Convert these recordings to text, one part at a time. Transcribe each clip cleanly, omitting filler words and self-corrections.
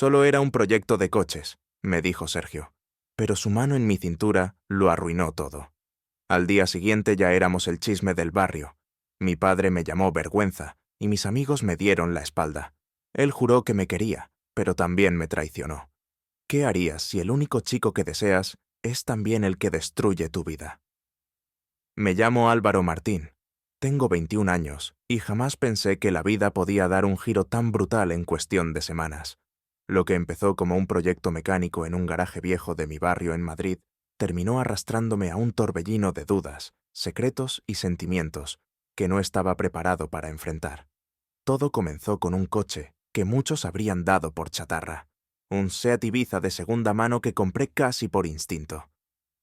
Solo era un proyecto de coches, me dijo Sergio, pero su mano en mi cintura lo arruinó todo. Al día siguiente ya éramos el chisme del barrio. Mi padre me llamó vergüenza y mis amigos me dieron la espalda. Él juró que me quería, pero también me traicionó. ¿Qué harías si el único chico que deseas es también el que destruye tu vida? Me llamo Álvaro Martín. Tengo 21 años y jamás pensé que la vida podía dar un giro tan brutal en cuestión de semanas. Lo que empezó como un proyecto mecánico en un garaje viejo de mi barrio en Madrid terminó arrastrándome a un torbellino de dudas, secretos y sentimientos que no estaba preparado para enfrentar. Todo comenzó con un coche que muchos habrían dado por chatarra, un Seat Ibiza de segunda mano que compré casi por instinto.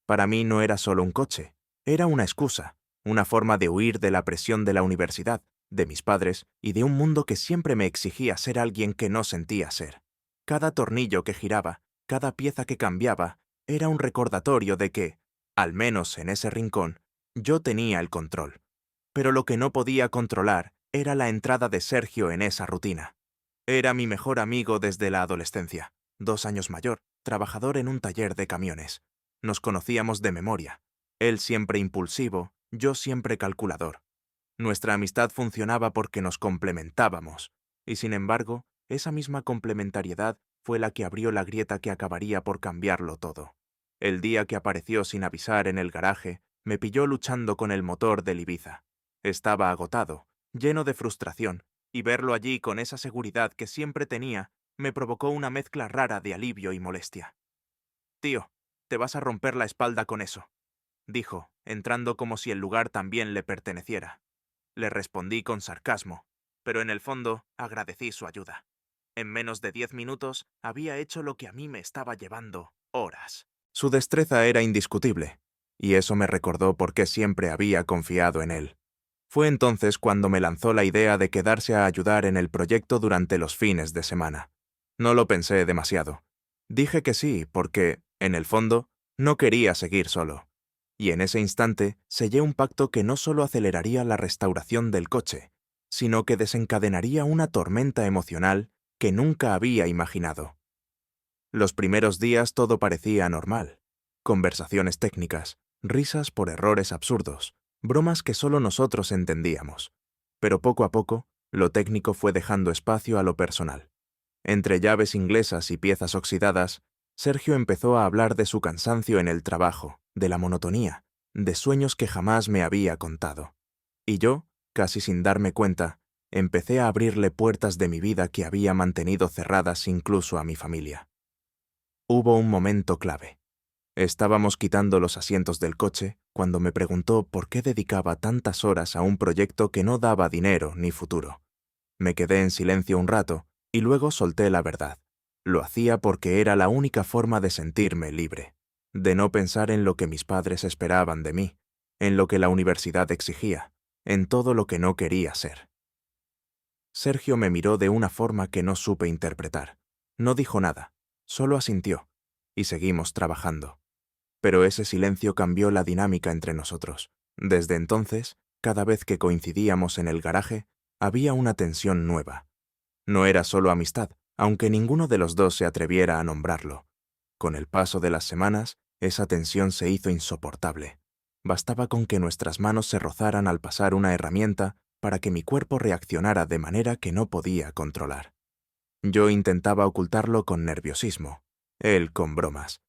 Para mí no era solo un coche, era una excusa, una forma de huir de la presión de la universidad, de mis padres y de un mundo que siempre me exigía ser alguien que no sentía ser. Cada tornillo que giraba, cada pieza que cambiaba, era un recordatorio de que, al menos en ese rincón, yo tenía el control. Pero lo que no podía controlar era la entrada de Sergio en esa rutina. Era mi mejor amigo desde la adolescencia, 2 años mayor, trabajador en un taller de camiones. Nos conocíamos de memoria. Él siempre impulsivo, yo siempre calculador. Nuestra amistad funcionaba porque nos complementábamos, y sin embargo, esa misma complementariedad fue la que abrió la grieta que acabaría por cambiarlo todo. El día que apareció sin avisar en el garaje, me pilló luchando con el motor del Ibiza. Estaba agotado, lleno de frustración, y verlo allí con esa seguridad que siempre tenía me provocó una mezcla rara de alivio y molestia. «Tío, te vas a romper la espalda con eso», dijo, entrando como si el lugar también le perteneciera. Le respondí con sarcasmo, pero en el fondo agradecí su ayuda. En menos de 10 minutos había hecho lo que a mí me estaba llevando horas. Su destreza era indiscutible, y eso me recordó por qué siempre había confiado en él. Fue entonces cuando me lanzó la idea de quedarse a ayudar en el proyecto durante los fines de semana. No lo pensé demasiado. Dije que sí porque, en el fondo, no quería seguir solo. Y en ese instante sellé un pacto que no solo aceleraría la restauración del coche, sino que desencadenaría una tormenta emocional que nunca había imaginado. Los primeros días todo parecía normal. Conversaciones técnicas, risas por errores absurdos, bromas que solo nosotros entendíamos. Pero poco a poco, lo técnico fue dejando espacio a lo personal. Entre llaves inglesas y piezas oxidadas, Sergio empezó a hablar de su cansancio en el trabajo, de la monotonía, de sueños que jamás me había contado. Y yo, casi sin darme cuenta, empecé a abrirle puertas de mi vida que había mantenido cerradas incluso a mi familia. Hubo un momento clave. Estábamos quitando los asientos del coche cuando me preguntó por qué dedicaba tantas horas a un proyecto que no daba dinero ni futuro. Me quedé en silencio un rato y luego solté la verdad. Lo hacía porque era la única forma de sentirme libre, de no pensar en lo que mis padres esperaban de mí, en lo que la universidad exigía, en todo lo que no quería ser. Sergio me miró de una forma que no supe interpretar. No dijo nada, solo asintió, y seguimos trabajando. Pero ese silencio cambió la dinámica entre nosotros. Desde entonces, cada vez que coincidíamos en el garaje, había una tensión nueva. No era solo amistad, aunque ninguno de los dos se atreviera a nombrarlo. Con el paso de las semanas, esa tensión se hizo insoportable. Bastaba con que nuestras manos se rozaran al pasar una herramienta para que mi cuerpo reaccionara de manera que no podía controlar. Yo intentaba ocultarlo con nerviosismo, él con bromas.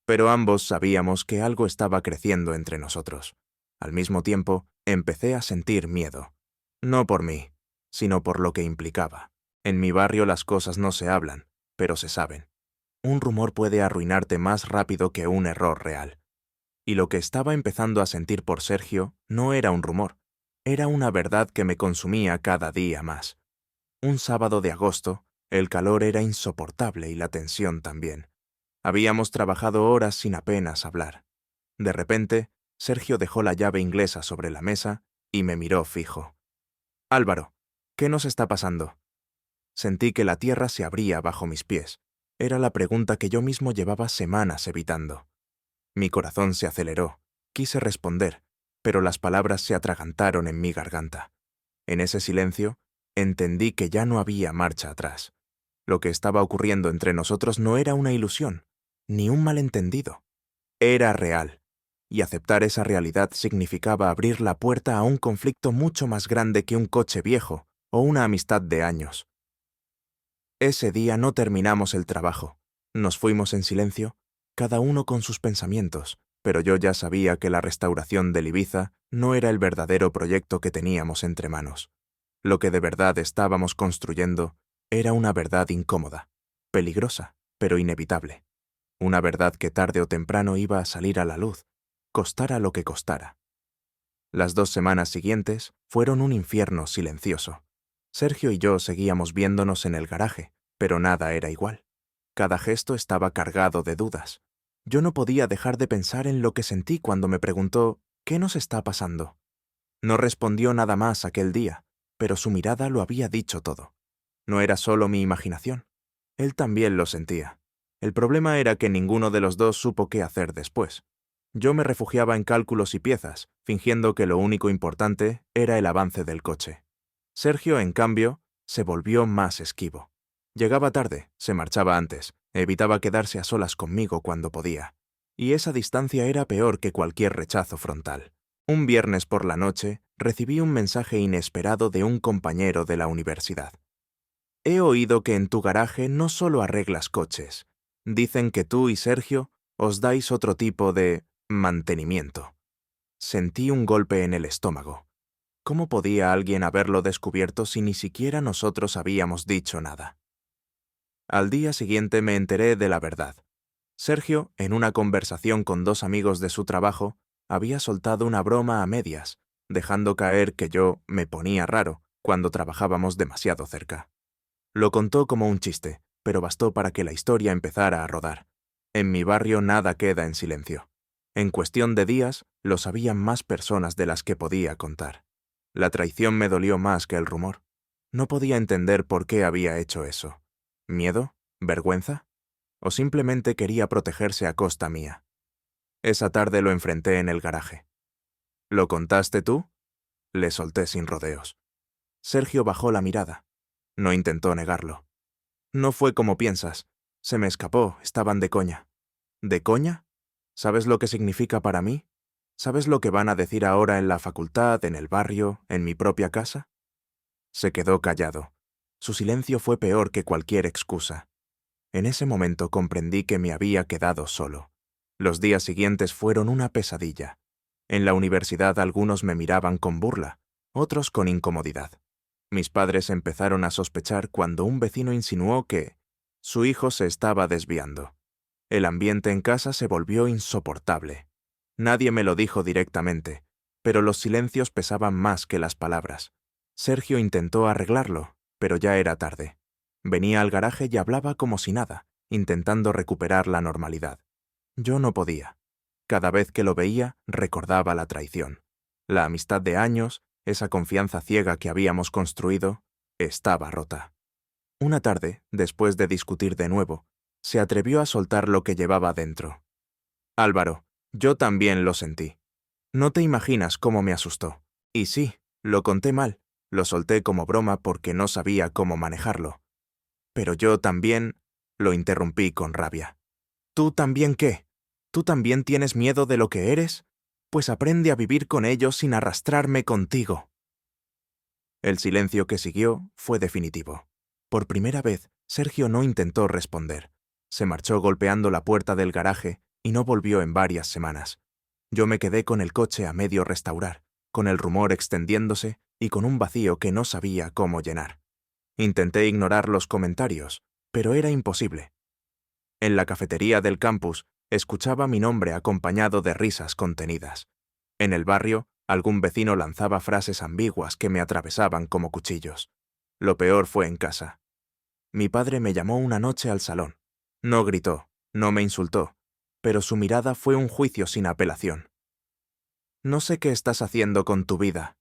Pero ambos sabíamos que algo estaba creciendo entre nosotros. Al mismo tiempo, empecé a sentir miedo. No por mí, sino por lo que implicaba. En mi barrio las cosas no se hablan, pero se saben. Un rumor puede arruinarte más rápido que un error real. Y lo que estaba empezando a sentir por Sergio no era un rumor, era una verdad que me consumía cada día más. Un sábado de agosto, el calor era insoportable y la tensión también. Habíamos trabajado horas sin apenas hablar. De repente, Sergio dejó la llave inglesa sobre la mesa y me miró fijo. «Álvaro, ¿qué nos está pasando?» Sentí que la tierra se abría bajo mis pies. Era la pregunta que yo mismo llevaba semanas evitando. Mi corazón se aceleró. Quise responder, pero las palabras se atragantaron en mi garganta. En ese silencio, entendí que ya no había marcha atrás. Lo que estaba ocurriendo entre nosotros no era una ilusión, ni un malentendido. Era real, y aceptar esa realidad significaba abrir la puerta a un conflicto mucho más grande que un coche viejo o una amistad de años. Ese día no terminamos el trabajo. Nos fuimos en silencio, cada uno con sus pensamientos, pero yo ya sabía que la restauración del Ibiza no era el verdadero proyecto que teníamos entre manos. Lo que de verdad estábamos construyendo era una verdad incómoda, peligrosa, pero inevitable. Una verdad que tarde o temprano iba a salir a la luz, costara lo que costara. Las 2 semanas siguientes fueron un infierno silencioso. Sergio y yo seguíamos viéndonos en el garaje, pero nada era igual. Cada gesto estaba cargado de dudas. Yo no podía dejar de pensar en lo que sentí cuando me preguntó ¿qué nos está pasando? No respondió nada más aquel día, pero su mirada lo había dicho todo. No era solo mi imaginación. Él también lo sentía. El problema era que ninguno de los dos supo qué hacer después. Yo me refugiaba en cálculos y piezas, fingiendo que lo único importante era el avance del coche. Sergio, en cambio, se volvió más esquivo. Llegaba tarde, se marchaba antes, evitaba quedarse a solas conmigo cuando podía. Y esa distancia era peor que cualquier rechazo frontal. Un viernes por la noche, recibí un mensaje inesperado de un compañero de la universidad. He oído que en tu garaje no solo arreglas coches. Dicen que tú y Sergio os dais otro tipo de mantenimiento. Sentí un golpe en el estómago. ¿Cómo podía alguien haberlo descubierto si ni siquiera nosotros habíamos dicho nada? Al día siguiente me enteré de la verdad. Sergio, en una conversación con 2 amigos de su trabajo, había soltado una broma a medias, dejando caer que yo me ponía raro cuando trabajábamos demasiado cerca. Lo contó como un chiste, pero bastó para que la historia empezara a rodar. En mi barrio nada queda en silencio. En cuestión de días, lo sabían más personas de las que podía contar. La traición me dolió más que el rumor. No podía entender por qué había hecho eso. ¿Miedo? ¿Vergüenza? ¿O simplemente quería protegerse a costa mía? Esa tarde lo enfrenté en el garaje. ¿Lo contaste tú? Le solté sin rodeos. Sergio bajó la mirada. No intentó negarlo. No fue como piensas. Se me escapó, estaban de coña. ¿De coña? ¿Sabes lo que significa para mí? ¿Sabes lo que van a decir ahora en la facultad, en el barrio, en mi propia casa? Se quedó callado. Su silencio fue peor que cualquier excusa. En ese momento comprendí que me había quedado solo. Los días siguientes fueron una pesadilla. En la universidad algunos me miraban con burla, otros con incomodidad. Mis padres empezaron a sospechar cuando un vecino insinuó que su hijo se estaba desviando. El ambiente en casa se volvió insoportable. Nadie me lo dijo directamente, pero los silencios pesaban más que las palabras. Sergio intentó arreglarlo, pero ya era tarde. Venía al garaje y hablaba como si nada, intentando recuperar la normalidad. Yo no podía. Cada vez que lo veía, recordaba la traición. La amistad de años, esa confianza ciega que habíamos construido, estaba rota. Una tarde, después de discutir de nuevo, se atrevió a soltar lo que llevaba dentro. Álvaro, yo también lo sentí. No te imaginas cómo me asustó. Y sí, lo conté mal, lo solté como broma porque no sabía cómo manejarlo. Pero yo también lo interrumpí con rabia. ¿Tú también qué? ¿Tú también tienes miedo de lo que eres? Pues aprende a vivir con ello sin arrastrarme contigo. El silencio que siguió fue definitivo. Por primera vez, Sergio no intentó responder. Se marchó golpeando la puerta del garaje y no volvió en varias semanas. Yo me quedé con el coche a medio restaurar, con el rumor extendiéndose y con un vacío que no sabía cómo llenar. Intenté ignorar los comentarios, pero era imposible. En la cafetería del campus, escuchaba mi nombre acompañado de risas contenidas. En el barrio, algún vecino lanzaba frases ambiguas que me atravesaban como cuchillos. Lo peor fue en casa. Mi padre me llamó una noche al salón. No gritó, no me insultó, pero su mirada fue un juicio sin apelación. «No sé qué estás haciendo con tu vida»,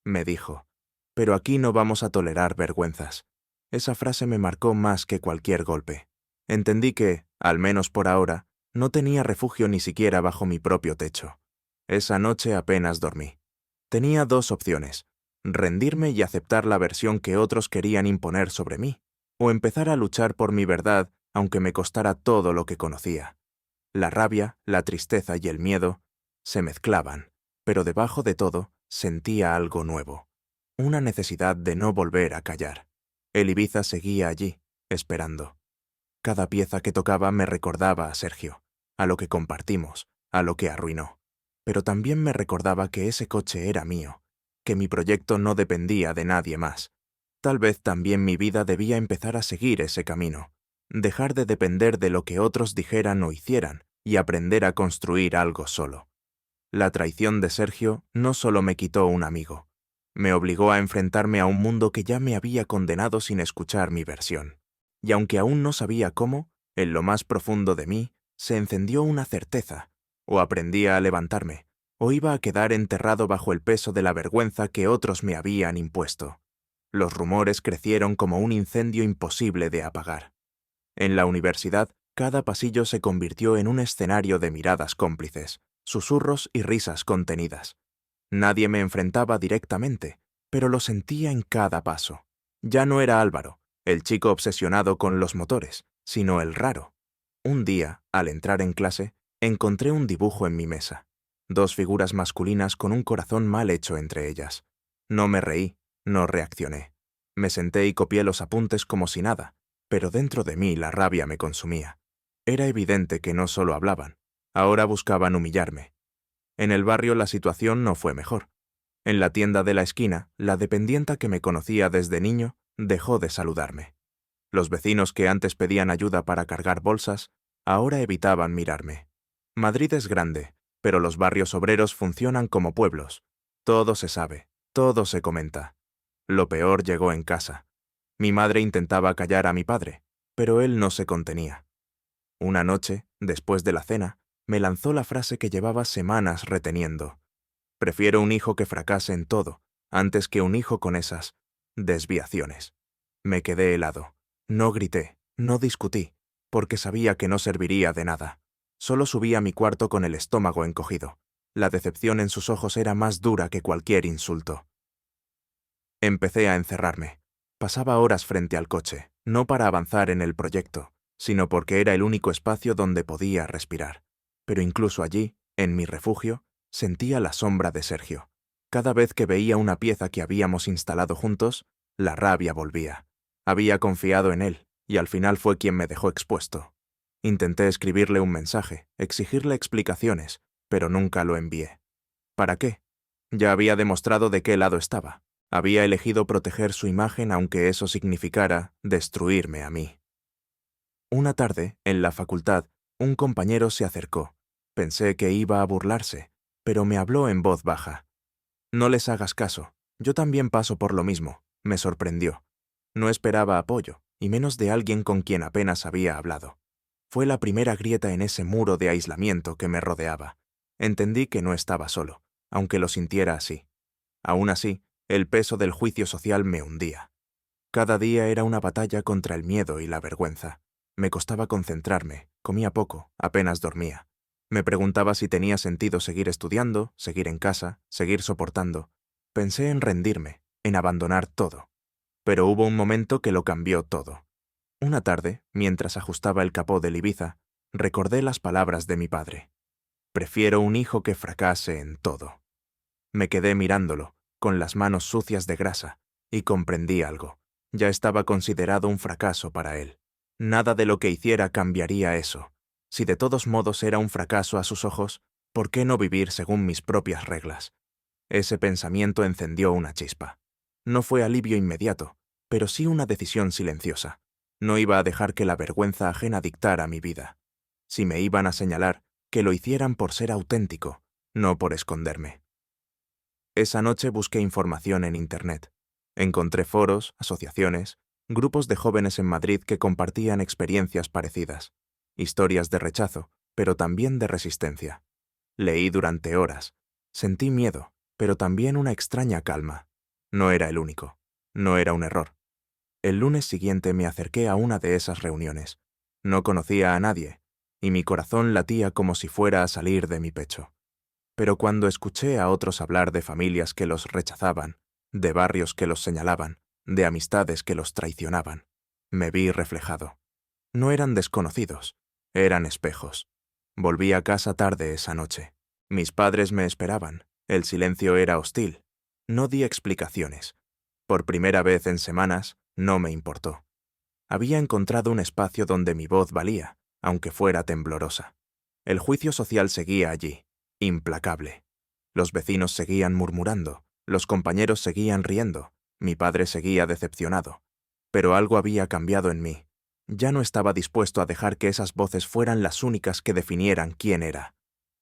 me dijo, «pero aquí no vamos a tolerar vergüenzas». Esa frase me marcó más que cualquier golpe. Entendí que, al menos por ahora, no tenía refugio ni siquiera bajo mi propio techo. Esa noche apenas dormí. Tenía 2 opciones: rendirme y aceptar la versión que otros querían imponer sobre mí, o empezar a luchar por mi verdad aunque me costara todo lo que conocía. La rabia, la tristeza y el miedo se mezclaban, pero debajo de todo sentía algo nuevo, una necesidad de no volver a callar. El Ibiza seguía allí, esperando. Cada pieza que tocaba me recordaba a Sergio, a lo que compartimos, a lo que arruinó. Pero también me recordaba que ese coche era mío, que mi proyecto no dependía de nadie más. Tal vez también mi vida debía empezar a seguir ese camino, dejar de depender de lo que otros dijeran o hicieran y aprender a construir algo solo. La traición de Sergio no solo me quitó un amigo, me obligó a enfrentarme a un mundo que ya me había condenado sin escuchar mi versión. Y aunque aún no sabía cómo, en lo más profundo de mí se encendió una certeza: o aprendía a levantarme, o iba a quedar enterrado bajo el peso de la vergüenza que otros me habían impuesto. Los rumores crecieron como un incendio imposible de apagar. En la universidad, cada pasillo se convirtió en un escenario de miradas cómplices, susurros y risas contenidas. Nadie me enfrentaba directamente, pero lo sentía en cada paso. Ya no era Álvaro, el chico obsesionado con los motores, sino el raro. Un día, al entrar en clase, encontré un dibujo en mi mesa. Dos figuras masculinas con un corazón mal hecho entre ellas. No me reí, no reaccioné. Me senté y copié los apuntes como si nada, pero dentro de mí la rabia me consumía. Era evidente que no solo hablaban, ahora buscaban humillarme. En el barrio la situación no fue mejor. En la tienda de la esquina, la dependienta que me conocía desde niño dejó de saludarme. Los vecinos que antes pedían ayuda para cargar bolsas, ahora evitaban mirarme. Madrid es grande, pero los barrios obreros funcionan como pueblos. Todo se sabe, todo se comenta. Lo peor llegó en casa. Mi madre intentaba callar a mi padre, pero él no se contenía. Una noche, después de la cena, me lanzó la frase que llevaba semanas reteniendo: prefiero un hijo que fracase en todo, antes que un hijo con esas desviaciones. Me quedé helado. No grité, no discutí, porque sabía que no serviría de nada. Solo subí a mi cuarto con el estómago encogido. La decepción en sus ojos era más dura que cualquier insulto. Empecé a encerrarme. Pasaba horas frente al coche, no para avanzar en el proyecto, sino porque era el único espacio donde podía respirar. Pero incluso allí, en mi refugio, sentía la sombra de Sergio. Cada vez que veía una pieza que habíamos instalado juntos, la rabia volvía. Había confiado en él, y al final fue quien me dejó expuesto. Intenté escribirle un mensaje, exigirle explicaciones, pero nunca lo envié. ¿Para qué? Ya había demostrado de qué lado estaba. Había elegido proteger su imagen aunque eso significara destruirme a mí. Una tarde, en la facultad, un compañero se acercó. Pensé que iba a burlarse, pero me habló en voz baja. No les hagas caso, yo también paso por lo mismo, me sorprendió. No esperaba apoyo, y menos de alguien con quien apenas había hablado. Fue la primera grieta en ese muro de aislamiento que me rodeaba. Entendí que no estaba solo, aunque lo sintiera así. Aún así, el peso del juicio social me hundía. Cada día era una batalla contra el miedo y la vergüenza. Me costaba concentrarme, comía poco, apenas dormía. Me preguntaba si tenía sentido seguir estudiando, seguir en casa, seguir soportando. Pensé en rendirme, en abandonar todo. Pero hubo un momento que lo cambió todo. Una tarde, mientras ajustaba el capó del Ibiza, recordé las palabras de mi padre. Prefiero un hijo que fracase en todo. Me quedé mirándolo, con las manos sucias de grasa, y comprendí algo. Ya estaba considerado un fracaso para él. Nada de lo que hiciera cambiaría eso. Si de todos modos era un fracaso a sus ojos, ¿por qué no vivir según mis propias reglas? Ese pensamiento encendió una chispa. No fue alivio inmediato, pero sí una decisión silenciosa. No iba a dejar que la vergüenza ajena dictara mi vida. Si me iban a señalar, que lo hicieran por ser auténtico, no por esconderme. Esa noche busqué información en Internet. Encontré foros, asociaciones, grupos de jóvenes en Madrid que compartían experiencias parecidas, historias de rechazo, pero también de resistencia. Leí durante horas. Sentí miedo, pero también una extraña calma. No era el único. No era un error. El lunes siguiente me acerqué a una de esas reuniones. No conocía a nadie, y mi corazón latía como si fuera a salir de mi pecho. Pero cuando escuché a otros hablar de familias que los rechazaban, de barrios que los señalaban, de amistades que los traicionaban, Me vi reflejado. No eran desconocidos, eran espejos. Volví a casa tarde esa noche. Mis padres me esperaban. El silencio era hostil. No di explicaciones. Por primera vez en semanas, no me importó. Había encontrado un espacio donde mi voz valía, aunque fuera temblorosa. El juicio social seguía allí, implacable. Los vecinos seguían murmurando, los compañeros seguían riendo, mi padre seguía decepcionado. Pero algo había cambiado en mí. Ya no estaba dispuesto a dejar que esas voces fueran las únicas que definieran quién era.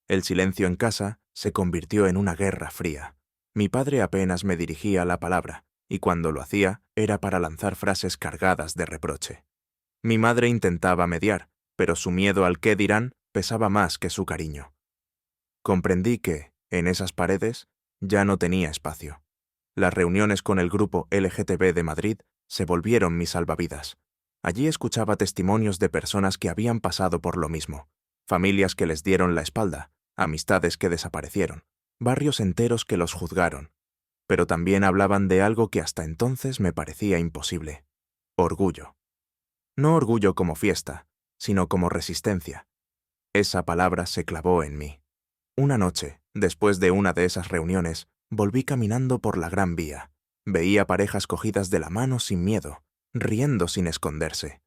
El silencio en casa se convirtió en una guerra fría. Mi padre apenas me dirigía la palabra, y cuando lo hacía era para lanzar frases cargadas de reproche. Mi madre intentaba mediar, pero su miedo al qué dirán pesaba más que su cariño. Comprendí que, en esas paredes, ya no tenía espacio. Las reuniones con el grupo LGTB de Madrid se volvieron mi salvavidas. Allí escuchaba testimonios de personas que habían pasado por lo mismo, familias que les dieron la espalda, amistades que desaparecieron, barrios enteros que los juzgaron. Pero también hablaban de algo que hasta entonces me parecía imposible: orgullo. No orgullo como fiesta, sino como resistencia. Esa palabra se clavó en mí. Una noche, después de una de esas reuniones, volví caminando por la Gran Vía. Veía parejas cogidas de la mano sin miedo, riendo sin esconderse.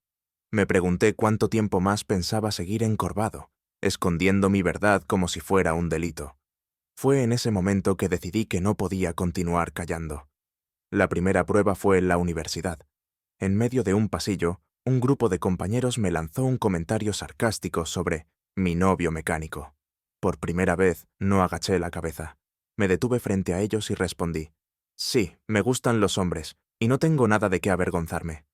Me pregunté cuánto tiempo más pensaba seguir encorvado, escondiendo mi verdad como si fuera un delito. Fue en ese momento que decidí que no podía continuar callando. La primera prueba fue en la universidad. En medio de un pasillo, un grupo de compañeros me lanzó un comentario sarcástico sobre mi novio mecánico. Por primera vez no agaché la cabeza. Me detuve frente a ellos y respondí: sí, me gustan los hombres, y no tengo nada de qué avergonzarme.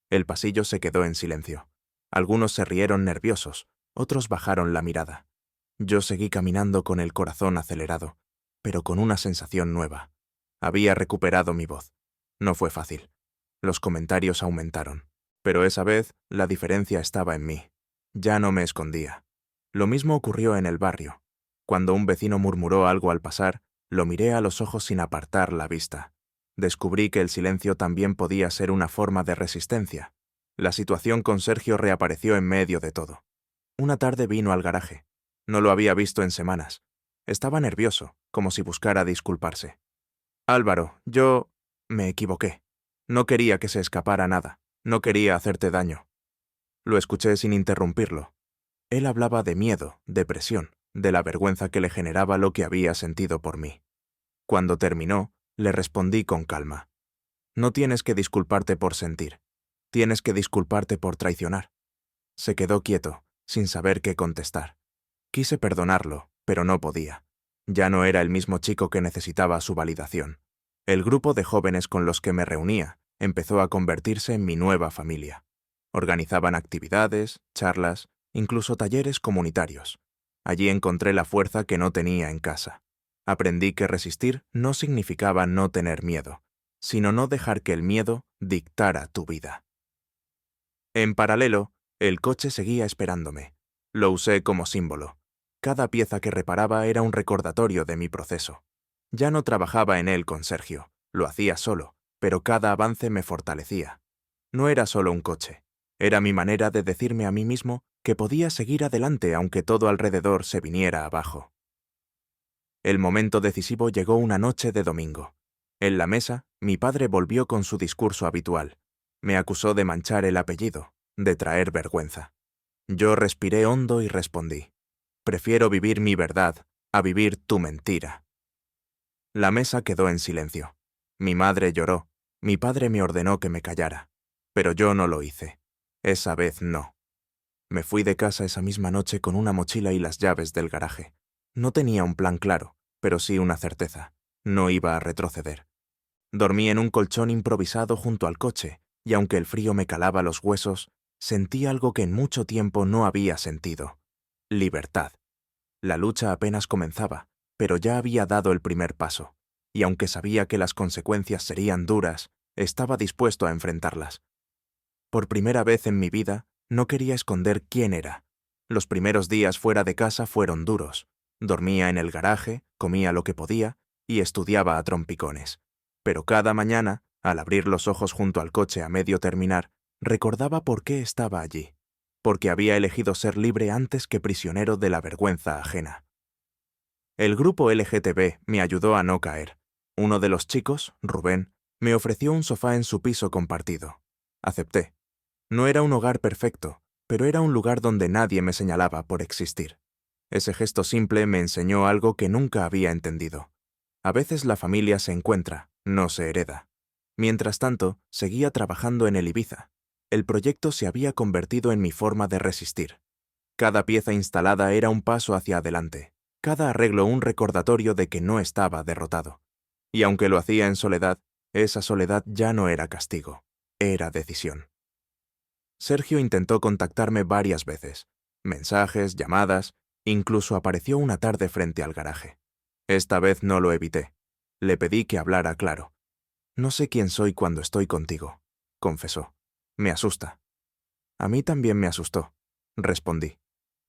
El pasillo se quedó en silencio. Algunos se rieron nerviosos, otros bajaron la mirada. Yo seguí caminando con el corazón acelerado, pero con una sensación nueva. Había recuperado mi voz. No fue fácil. Los comentarios aumentaron, pero esa vez la diferencia estaba en mí. Ya no me escondía. Lo mismo ocurrió en el barrio. Cuando un vecino murmuró algo al pasar, lo miré a los ojos sin apartar la vista. Descubrí que el silencio también podía ser una forma de resistencia. La situación con Sergio reapareció en medio de todo. Una tarde vino al garaje. No lo había visto en semanas. Estaba nervioso, como si buscara disculparse. Álvaro, yo... me equivoqué. No quería que se escapara nada. No quería hacerte daño. Lo escuché sin interrumpirlo. Él hablaba de miedo, de presión, de la vergüenza que le generaba lo que había sentido por mí. Cuando terminó, le respondí con calma: no tienes que disculparte por sentir. Tienes que disculparte por traicionar. Se quedó quieto, sin saber qué contestar. Quise perdonarlo, pero no podía. Ya no era el mismo chico que necesitaba su validación. El grupo de jóvenes con los que me reunía empezó a convertirse en mi nueva familia. Organizaban actividades, charlas, incluso talleres comunitarios. Allí encontré la fuerza que no tenía en casa. Aprendí que resistir no significaba no tener miedo, sino no dejar que el miedo dictara tu vida. En paralelo, el coche seguía esperándome. Lo usé como símbolo. Cada pieza que reparaba era un recordatorio de mi proceso. Ya no trabajaba en él con Sergio, lo hacía solo, pero cada avance me fortalecía. No era solo un coche, era mi manera de decirme a mí mismo que podía seguir adelante aunque todo alrededor se viniera abajo. El momento decisivo llegó una noche de domingo. En la mesa, mi padre volvió con su discurso habitual. Me acusó de manchar el apellido, de traer vergüenza. Yo respiré hondo y respondí: prefiero vivir mi verdad a vivir tu mentira. La mesa quedó en silencio. Mi madre lloró, mi padre me ordenó que me callara, pero yo no lo hice. Esa vez no. Me fui de casa esa misma noche con una mochila y las llaves del garaje. No tenía un plan claro, pero sí una certeza: no iba a retroceder. Dormí en un colchón improvisado junto al coche, y aunque el frío me calaba los huesos, sentí algo que en mucho tiempo no había sentido: libertad. La lucha apenas comenzaba, pero ya había dado el primer paso, y aunque sabía que las consecuencias serían duras, estaba dispuesto a enfrentarlas. Por primera vez en mi vida, no quería esconder quién era. Los primeros días fuera de casa fueron duros. Dormía en el garaje, comía lo que podía y estudiaba a trompicones. Pero cada mañana, al abrir los ojos junto al coche a medio terminar, recordaba por qué estaba allí, porque había elegido ser libre antes que prisionero de la vergüenza ajena. El grupo LGTB me ayudó a no caer. Uno de los chicos, Rubén, me ofreció un sofá en su piso compartido. Acepté. No era un hogar perfecto, pero era un lugar donde nadie me señalaba por existir. Ese gesto simple me enseñó algo que nunca había entendido. A veces la familia se encuentra, no se hereda. Mientras tanto, seguía trabajando en el Ibiza. El proyecto se había convertido en mi forma de resistir. Cada pieza instalada era un paso hacia adelante, cada arreglo un recordatorio de que no estaba derrotado. Y aunque lo hacía en soledad, esa soledad ya no era castigo, era decisión. Sergio intentó contactarme varias veces. Mensajes, llamadas, incluso apareció una tarde frente al garaje. Esta vez no lo evité. Le pedí que hablara claro. No sé quién soy cuando estoy contigo, confesó. Me asusta. A mí también me asustó, respondí.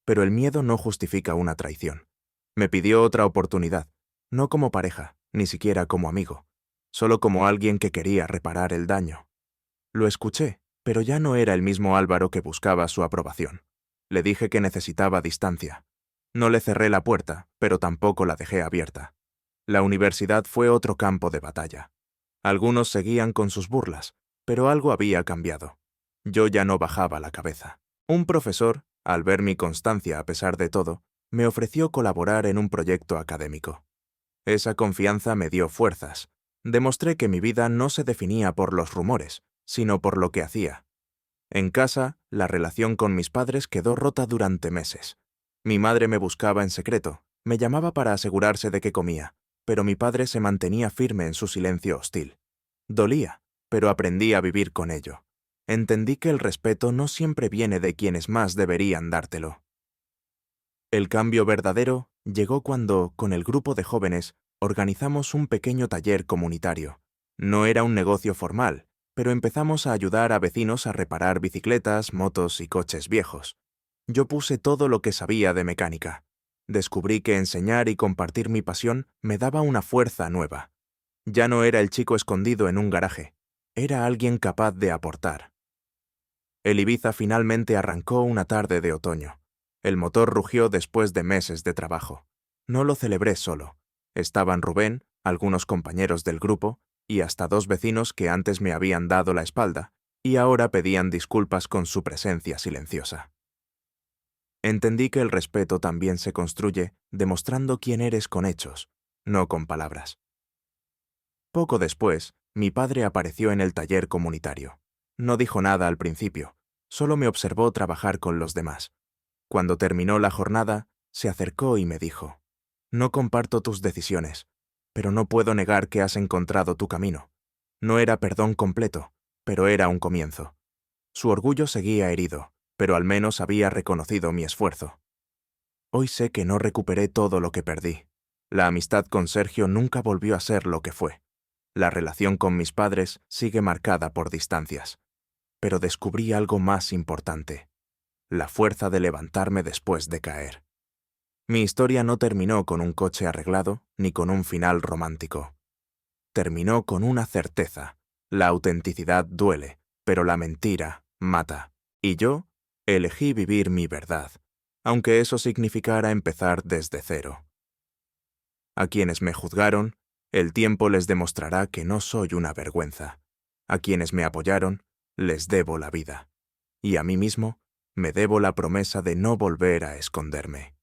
Pero el miedo no justifica una traición. Me pidió otra oportunidad, no como pareja, ni siquiera como amigo, solo como alguien que quería reparar el daño. Lo escuché, pero ya no era el mismo Álvaro que buscaba su aprobación. Le dije que necesitaba distancia. No le cerré la puerta, pero tampoco la dejé abierta. La universidad fue otro campo de batalla. Algunos seguían con sus burlas, pero algo había cambiado. Yo ya no bajaba la cabeza. Un profesor, al ver mi constancia a pesar de todo, me ofreció colaborar en un proyecto académico. Esa confianza me dio fuerzas. Demostré que mi vida no se definía por los rumores, sino por lo que hacía. En casa, la relación con mis padres quedó rota durante meses. Mi madre me buscaba en secreto, me llamaba para asegurarse de que comía, pero mi padre se mantenía firme en su silencio hostil. Dolía, pero aprendí a vivir con ello. Entendí que el respeto no siempre viene de quienes más deberían dártelo. El cambio verdadero llegó cuando, con el grupo de jóvenes, organizamos un pequeño taller comunitario. No era un negocio formal, pero empezamos a ayudar a vecinos a reparar bicicletas, motos y coches viejos. Yo puse todo lo que sabía de mecánica. Descubrí que enseñar y compartir mi pasión me daba una fuerza nueva. Ya no era el chico escondido en un garaje, era alguien capaz de aportar. El Ibiza finalmente arrancó una tarde de otoño. El motor rugió después de meses de trabajo. No lo celebré solo. Estaban Rubén, algunos compañeros del grupo, y hasta 2 vecinos que antes me habían dado la espalda, y ahora pedían disculpas con su presencia silenciosa. Entendí que el respeto también se construye demostrando quién eres con hechos, no con palabras. Poco después, mi padre apareció en el taller comunitario. No dijo nada al principio, solo me observó trabajar con los demás. Cuando terminó la jornada, se acercó y me dijo: «No comparto tus decisiones, pero no puedo negar que has encontrado tu camino. No era perdón completo, pero era un comienzo». Su orgullo seguía herido, pero al menos había reconocido mi esfuerzo. Hoy sé que no recuperé todo lo que perdí. La amistad con Sergio nunca volvió a ser lo que fue. La relación con mis padres sigue marcada por distancias. Pero descubrí algo más importante: la fuerza de levantarme después de caer. Mi historia no terminó con un coche arreglado ni con un final romántico. Terminó con una certeza: la autenticidad duele, pero la mentira mata. Y yo elegí vivir mi verdad, aunque eso significara empezar desde cero. A quienes me juzgaron, el tiempo les demostrará que no soy una vergüenza. A quienes me apoyaron, les debo la vida. Y a mí mismo, me debo la promesa de no volver a esconderme.